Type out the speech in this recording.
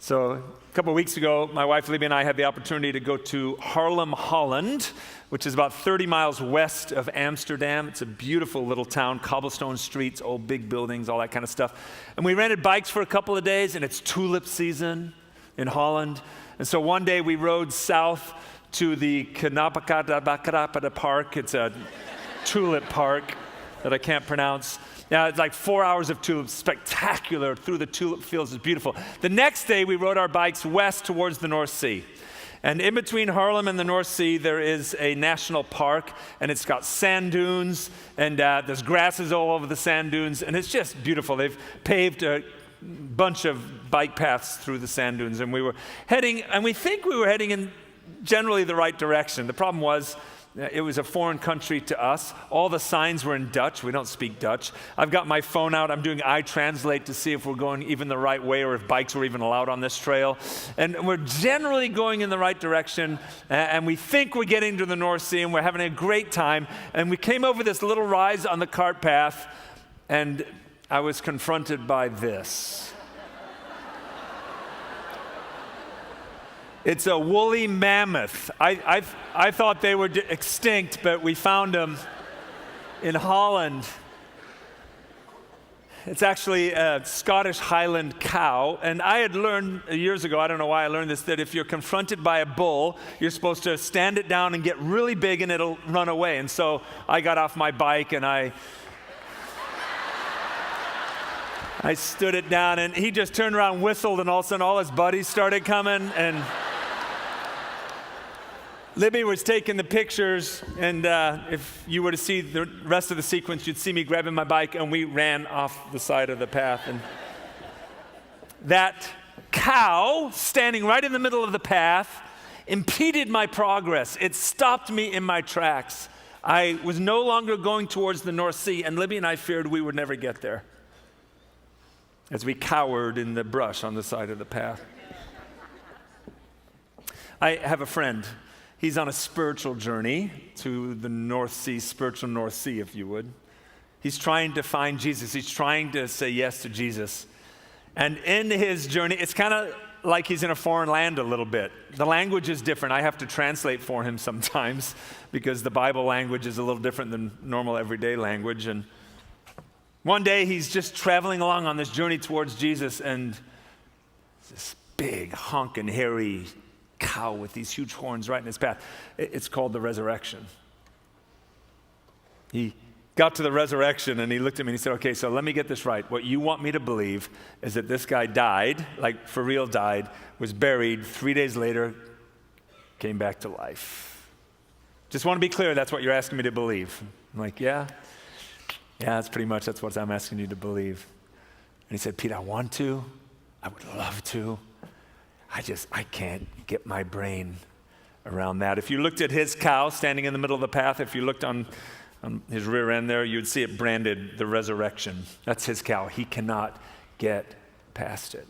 So a couple of weeks ago, my wife Libby and I had the opportunity to go to Haarlem, Holland, which is about 30 miles west of Amsterdam. It's a beautiful little town, cobblestone streets, old big buildings, all that kind of stuff. And we rented bikes for a couple of days, and it's tulip season in Holland. And so one day we rode south to the Knapakatabakarapada Park. It's a tulip park that I can't pronounce. Now, it's like 4 hours of tulips, spectacular through the tulip fields. It's beautiful. The next day, we rode our bikes west towards the North Sea. And in between Haarlem and the North Sea, there is a national park, and it's got sand dunes, and there's grasses all over the sand dunes, and it's just beautiful. They've paved a bunch of bike paths through the sand dunes, and we were heading, and we think we were heading in generally the right direction. The problem was, it was a foreign country to us. All the signs were in Dutch. We don't speak Dutch. I've got my phone out. I'm doing iTranslate to see if we're going even the right way or if bikes were even allowed on this trail. And we're generally going in the right direction. And we think we're getting to the North Sea and we're having a great time. And we came over this little rise on the cart path and I was confronted by this. It's a woolly mammoth. I thought they were extinct, but we found them in Holland. It's actually a Scottish Highland cow. And I had learned years ago, I don't know why I learned this, that if you're confronted by a bull, you're supposed to stand it down and get really big and it'll run away. And so I got off my bike and I stood it down and he just turned around, whistled, and all of a sudden all his buddies started coming and Libby was taking the pictures, and if you were to see the rest of the sequence, you'd see me grabbing my bike, and we ran off the side of the path. And that cow, standing right in the middle of the path, impeded my progress. It stopped me in my tracks. I was no longer going towards the North Sea, and Libby and I feared we would never get there as we cowered in the brush on the side of the path. I have a friend. He's on a spiritual journey to the North Sea, spiritual North Sea, if you would. He's trying to find Jesus. He's trying to say yes to Jesus. And in his journey, it's kind of like he's in a foreign land a little bit. The language is different. I have to translate for him sometimes because the Bible language is a little different than normal everyday language. And one day he's just traveling along on this journey towards Jesus, and this big, honking, hairy cow with these huge horns right in his path. It's called the resurrection. He got to the resurrection and he looked at me and he said, okay, so let me get this right. What you want me to believe is that this guy died, like for real died, was buried, 3 days later, came back to life. Just want to be clear, that's what you're asking me to believe. I'm like, yeah, that's what I'm asking you to believe. And he said, Pete, I want to. I would love to. I can't get my brain around that. If you looked at his cow standing in the middle of the path, if you looked on his rear end there, you'd see it branded the resurrection. That's his cow. He cannot get past it.